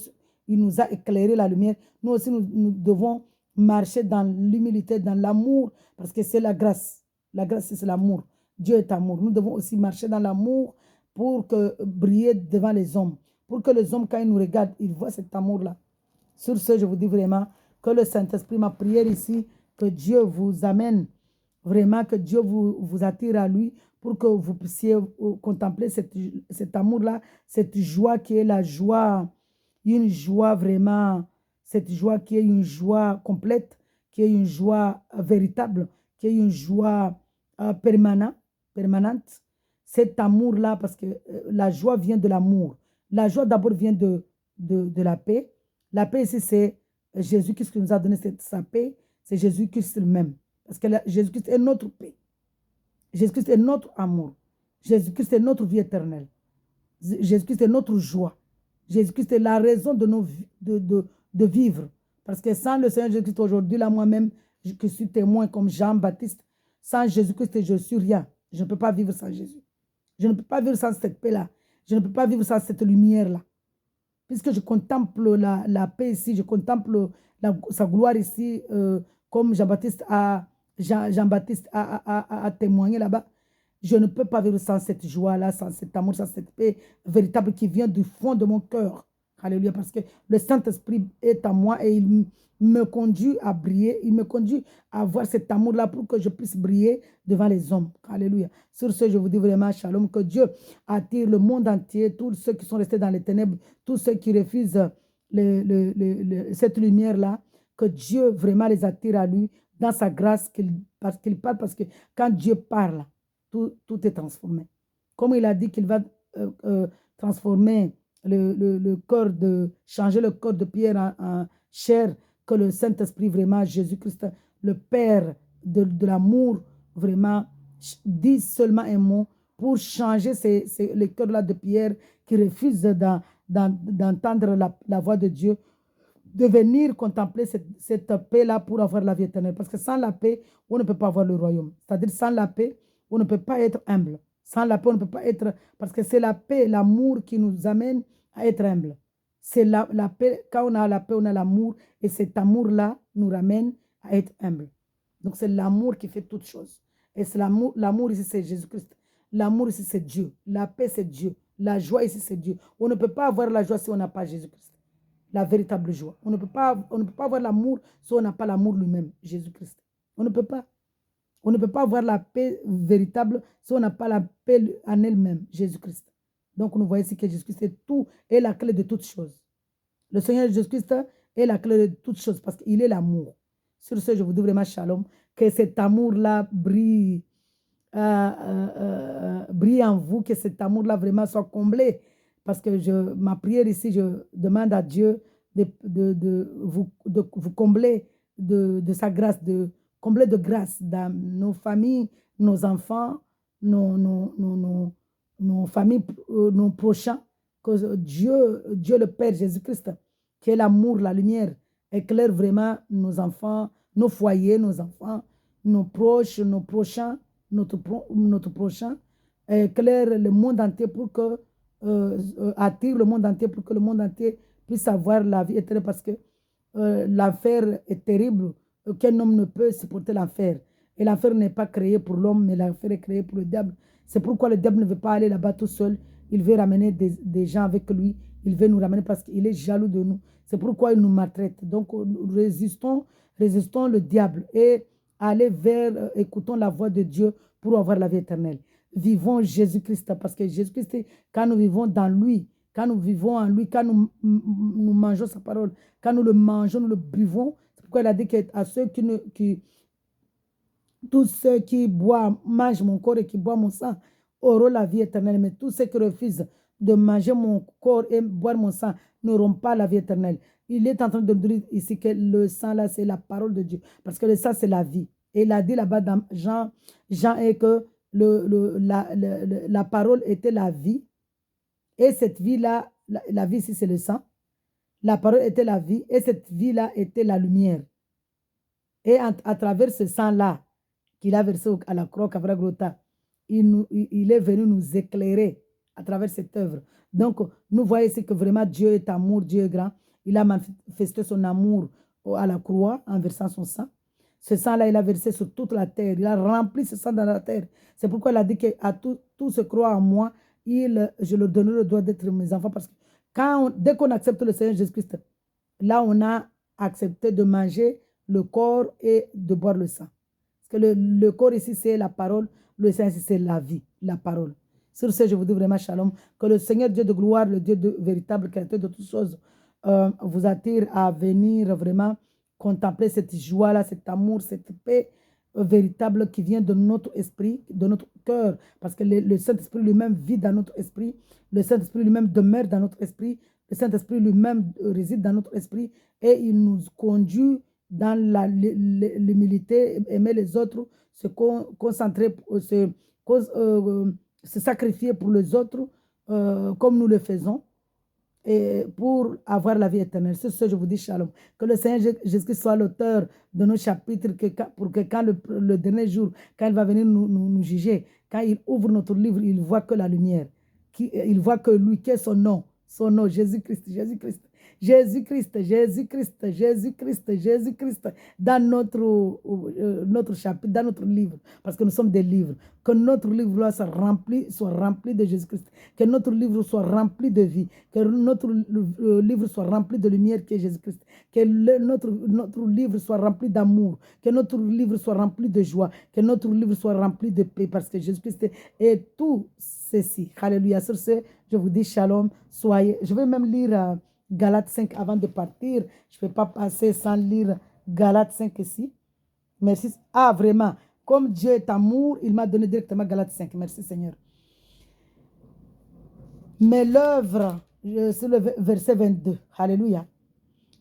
il nous a éclairé la lumière. Nous aussi, nous devons marcher dans l'humilité, dans l'amour, parce que c'est la grâce. La grâce, c'est l'amour. Dieu est amour. Nous devons aussi marcher dans l'amour pour briller devant les hommes. Pour que les hommes, quand ils nous regardent, ils voient cet amour-là. Sur ce, je vous dis vraiment que le Saint-Esprit, ma prière ici, que Dieu vous amène, vraiment que Dieu vous attire à lui pour que vous puissiez contempler cet amour-là, cette joie qui est la joie, une joie vraiment, cette joie qui est une joie complète, qui est une joie véritable, qui est une joie permanente. Cet amour-là, parce que la joie vient de l'amour. La joie d'abord vient de la paix. La paix ici, c'est Jésus-Christ qui nous a donné sa paix. C'est Jésus-Christ lui-même. Parce que Jésus-Christ est notre paix. Jésus-Christ est notre amour. Jésus-Christ est notre vie éternelle. Jésus-Christ est notre joie. Jésus-Christ est la raison de, de vivre. Parce que sans le Seigneur Jésus-Christ aujourd'hui, là, moi-même, je suis témoin comme Jean-Baptiste, sans Jésus-Christ, je ne suis rien. Je ne peux pas vivre sans Jésus. Je ne peux pas vivre sans cette paix-là. Je ne peux pas vivre sans cette lumière-là. Puisque je contemple la paix ici, je contemple sa gloire ici, comme Jean-Baptiste a témoigné là-bas. Je ne peux pas vivre sans cette joie-là, sans cet amour, sans cette paix véritable qui vient du fond de mon cœur. Alléluia, parce que le Saint-Esprit est en moi et il me conduit à briller, il me conduit à avoir cet amour-là pour que je puisse briller devant les hommes. Alléluia. Sur ce, je vous dis vraiment shalom, que Dieu attire le monde entier, tous ceux qui sont restés dans les ténèbres, tous ceux qui refusent cette lumière-là, que Dieu vraiment les attire à lui dans sa grâce, parce qu'il parle, parce que quand Dieu parle, tout est transformé. Comme il a dit qu'il va transformer le corps changer le corps de Pierre en chair, que le Saint-Esprit, vraiment, Jésus-Christ, le Père de l'amour, vraiment, dit seulement un mot pour changer le cœur-là de Pierre qui refuse d'entendre la voix de Dieu, de venir contempler cette paix-là pour avoir la vie éternelle. Parce que sans la paix, on ne peut pas avoir le royaume. C'est-à-dire, sans la paix, on ne peut pas être humble. Sans la paix, on ne peut pas être... Parce que c'est la paix, l'amour qui nous amène à être humble. C'est la paix. Quand on a la paix, on a l'amour. Et cet amour-là nous ramène à être humble. Donc, c'est l'amour qui fait toutes choses. Et c'est l'amour. L'amour ici, c'est Jésus-Christ. L'amour ici, c'est Dieu. La paix, c'est Dieu. La joie ici, c'est Dieu. On ne peut pas avoir la joie si on n'a pas Jésus-Christ. La véritable joie. On ne peut pas avoir l'amour si on n'a pas l'amour lui-même, Jésus-Christ. On ne peut pas. On ne peut pas avoir la paix véritable si on n'a pas la paix en elle-même, Jésus-Christ. Donc, nous voyons ici que Jésus-Christ est tout et la clé de toutes choses. Le Seigneur Jésus-Christ est la clé de toutes choses parce qu'il est l'amour. Sur ce, je vous dis vraiment shalom, que cet amour-là brille, brille en vous, que cet amour-là vraiment soit comblé. Parce que ma prière ici, je demande à Dieu de vous combler de sa grâce, de combler de grâce dans nos familles, nos enfants, nos familles, nos prochains. Que Dieu le Père Jésus-Christ, qui est l'amour, la lumière, éclaire vraiment nos enfants, nos foyers, nos enfants, nos proches, nos prochains, notre prochain, éclaire le monde entier pour que, attire le monde entier pour que le monde entier puisse avoir la vie éternelle parce que l'enfer est terrible, aucun homme ne peut supporter l'enfer. Et l'enfer n'est pas créé pour l'homme, mais l'enfer est créé pour le diable. C'est pourquoi le diable ne veut pas aller là-bas tout seul. Il veut ramener des gens avec lui. Il veut nous ramener parce qu'il est jaloux de nous. C'est pourquoi il nous maltraite. Donc, résistons le diable et allez vers, écoutons la voix de Dieu pour avoir la vie éternelle. Vivons Jésus-Christ parce que Jésus-Christ, quand nous vivons dans lui, quand nous vivons en lui, quand nous mangeons sa parole, quand nous le mangeons, nous le buvons, c'est pourquoi il a dit qu'à ceux tous ceux qui mangent mon corps et qui boivent mon sang auront la vie éternelle. Mais tous ceux qui refusent de manger mon corps et boire mon sang n'auront pas la vie éternelle. Il est en train de dire ici que le sang, là, c'est la parole de Dieu. Parce que le sang, c'est la vie. Et il a dit là-bas dans Jean est que la parole était la vie. Et cette vie-là, la vie ici, c'est le sang. La parole était la vie. Et cette vie-là était la lumière. Et à travers ce sang-là, qu'il a versé à la croix Kavragrota, il est venu nous éclairer à travers cette œuvre. Donc, nous voyons ici que vraiment Dieu est amour, Dieu est grand. Il a manifesté son amour à la croix en versant son sang. Ce sang-là, il a versé sur toute la terre. Il a rempli ce sang dans la terre. C'est pourquoi il a dit qu'à tous ceux qui croient en moi, je leur donnerai le droit d'être mes enfants. Parce que dès qu'on accepte le Seigneur Jésus-Christ, là, on a accepté de manger le corps et de boire le sang. Parce que le corps ici, c'est la parole. Le sang ici, c'est la vie, la parole. Sur ce, je vous dis vraiment shalom. Que le Seigneur Dieu de gloire, le Dieu véritable, créateur de toutes choses, vous attire à venir vraiment contempler cette joie-là, cet amour, cette paix véritable qui vient de notre esprit, de notre cœur. Parce que le Saint-Esprit lui-même vit dans notre esprit. Le Saint-Esprit lui-même demeure dans notre esprit. Le Saint-Esprit lui-même réside dans notre esprit. Et il nous conduit dans l'humilité, aimer les autres, se concentrer, se sacrifier pour les autres, comme nous le faisons, et pour avoir la vie éternelle. C'est ce que je vous dis, shalom. Que le Seigneur Jésus-Christ soit l'auteur de nos chapitres, pour que quand le dernier jour, quand il va venir nous juger, quand il ouvre notre livre, il voit que la lumière, il voit que lui, qu'est son nom, Jésus-Christ, Jésus-Christ. Jésus-Christ, Jésus-Christ, Jésus-Christ, Jésus-Christ, dans notre chapitre, dans notre livre, parce que nous sommes des livres. Que notre livre soit rempli de Jésus-Christ. Que notre livre soit rempli de vie. Que notre livre soit rempli de lumière qui est Jésus-Christ. Que notre livre soit rempli d'amour. Que notre livre soit rempli de joie. Que notre livre soit rempli de paix, parce que Jésus-Christ est tout ceci. Alléluia. Sur ce, je vous dis shalom. Je vais même lire Galates 5 avant de partir. Je ne vais pas passer sans lire Galates 5 ici. Merci. Ah, vraiment. Comme Dieu est amour, il m'a donné directement Galates 5. Merci Seigneur. Mais l'œuvre, c'est le verset 22. Alléluia.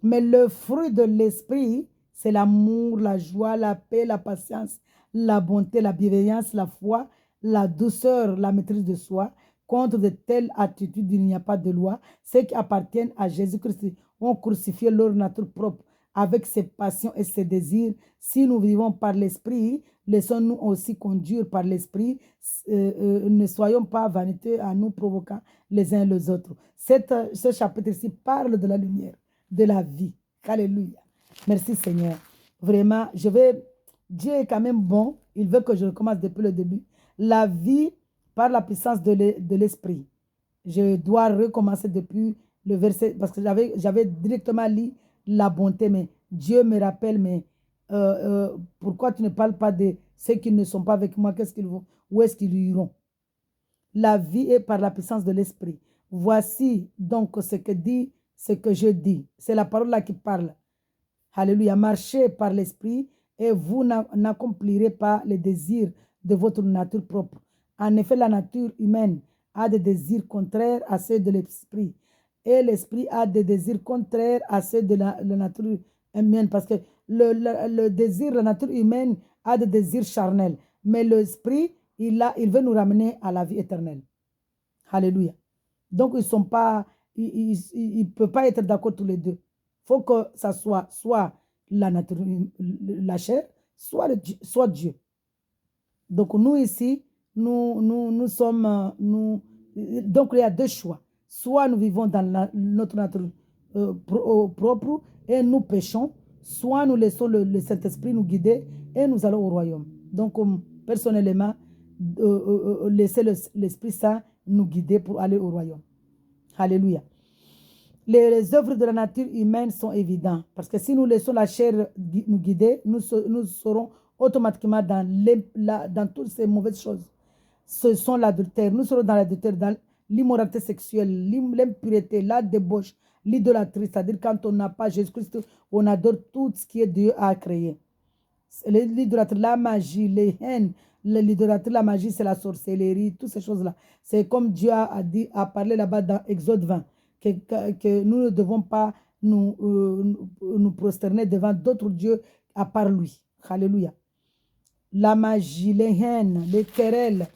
Mais le fruit de l'esprit, c'est l'amour, la joie, la paix, la patience, la bonté, la bienveillance, la foi, la douceur, la maîtrise de soi. Contre de telles attitudes, il n'y a pas de loi. Ceux qui appartiennent à Jésus-Christ ont crucifié leur nature propre avec ses passions et ses désirs. Si nous vivons par l'esprit, laissons-nous aussi conduire par l'esprit. Ne soyons pas vaniteux en nous provoquant les uns les autres. Ce chapitre ici parle de la lumière, de la vie. Alléluia. Merci Seigneur. Vraiment, Dieu est quand même bon. Il veut que je recommence depuis le début. La vie par la puissance de l'esprit. Je dois recommencer depuis le verset, parce que j'avais directement lu la bonté, mais Dieu me rappelle, mais pourquoi tu ne parles pas de ceux qui ne sont pas avec moi, qu'est-ce qu'ils vont, où est-ce qu'ils iront? La vie est par la puissance de l'esprit. Voici donc ce que je dis. C'est la parole là qui parle. Alléluia. Marchez par l'esprit et vous n'accomplirez pas les désirs de votre nature propre. En effet, la nature humaine a des désirs contraires à ceux de l'esprit. Et l'esprit a des désirs contraires à ceux de la nature humaine. Parce que le désir, la nature humaine a des désirs charnels. Mais l'esprit, il veut nous ramener à la vie éternelle. Alléluia. Donc, ils sont pas, ils ne peuvent pas être d'accord tous les deux. Il faut que ça soit la nature, la chair, soit Dieu. Donc, nous ici, nous sommes, donc il y a deux choix. Soit nous vivons dans notre nature propre et nous péchons, soit nous laissons le Saint-Esprit nous guider et nous allons au royaume. Donc, personnellement, laisser l'Esprit Saint nous guider pour aller au royaume. Alléluia. Les œuvres de la nature humaine sont évidentes. Parce que si nous laissons la chair nous guider, nous serons automatiquement dans toutes ces mauvaises choses. Ce sont l'adultère. Nous serons dans l'adultère, dans l'immoralité sexuelle, l'impureté, la débauche, l'idolâtrie. C'est-à-dire quand on n'a pas Jésus-Christ, on adore tout ce qui est Dieu a créé. L'idolâtrie, la magie, les haines, l'idolâtrie, la magie, c'est la sorcellerie, toutes ces choses-là. C'est comme Dieu a parlé là-bas dans Exode 20, que nous ne devons pas nous prosterner devant d'autres dieux à part lui. Alléluia. La magie, les haines, les querelles,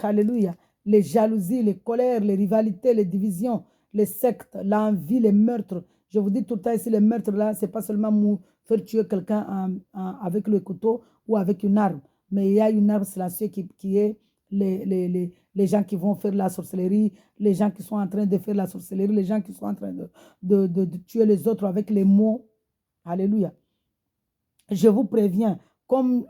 alléluia, les jalousies, les colères, les rivalités, les divisions, les sectes, l'envie, les meurtres. Je vous dis tout le temps ici, les meurtres là, c'est pas seulement faire tuer quelqu'un avec le couteau ou avec une arme, mais il y a une arme silencieuse qui est les gens qui vont faire la sorcellerie, les gens qui sont en train de faire la sorcellerie, les gens qui sont en train de tuer les autres avec les mots. Alléluia. Je vous préviens, comme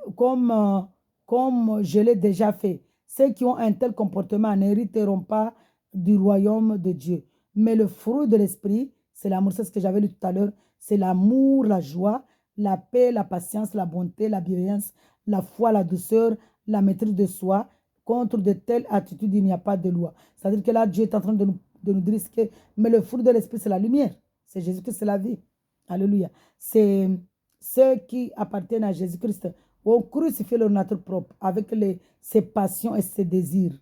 je l'ai déjà fait, ceux qui ont un tel comportement n'hériteront pas du royaume de Dieu. Mais le fruit de l'esprit, c'est l'amour, c'est ce que j'avais lu tout à l'heure, c'est l'amour, la joie, la paix, la patience, la bonté, la bienveillance, la foi, la douceur, la maîtrise de soi. Contre de telles attitudes, il n'y a pas de loi. C'est-à-dire que là, Dieu est en train de nous dire que, mais le fruit de l'esprit, c'est la lumière. C'est Jésus-Christ, c'est la vie. Alléluia. C'est ceux qui appartiennent à Jésus-Christ ont crucifié leur nature propre avec ses passions et ses désirs.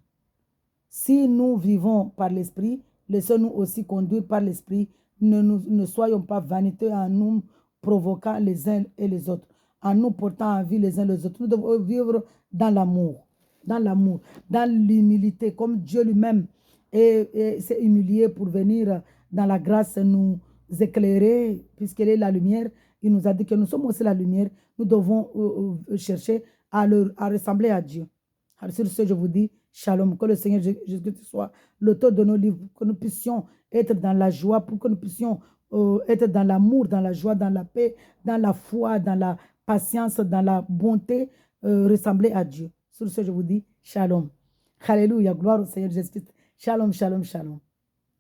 Si nous vivons par l'esprit, laissons-nous aussi conduire par l'esprit. Ne soyons pas vaniteux en nous provoquant les uns et les autres, en nous portant en vie les uns les autres. Nous devons vivre dans l'amour, dans l'humilité, comme Dieu lui-même s'est humilié pour venir dans la grâce nous éclairer, puisqu'elle est la lumière. Il nous a dit que nous sommes aussi la lumière. Nous devons chercher à ressembler à Dieu. Alors, sur ce, je vous dis, shalom, que le Seigneur Jésus-Christ soit l'auteur de nos livres, que nous puissions être dans la joie, pour que nous puissions être dans l'amour, dans la joie, dans la paix, dans la foi, dans la patience, dans la bonté, ressembler à Dieu. Sur ce, je vous dis, shalom. Alléluia, gloire au Seigneur Jésus-Christ. Shalom, shalom, shalom.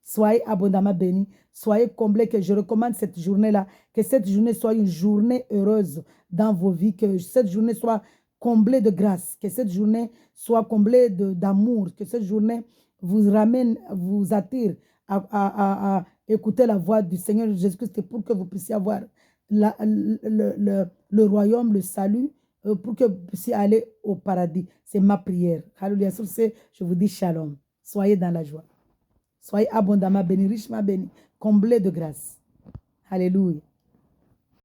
Soyez abondamment bénis, soyez comblés, que je recommande cette journée-là, que cette journée soit une journée heureuse dans vos vies, que cette journée soit comblée de grâce, que cette journée soit comblée d'amour, que cette journée vous ramène, vous attire à écouter la voix du Seigneur Jésus-Christ pour que vous puissiez avoir le royaume, le salut, pour que vous puissiez aller au paradis. C'est ma prière. Alléluia. Sur ce, je vous dis shalom. Soyez dans la joie. Soyez abondamment bénis, richement bénis, comblés de grâce. Alléluia.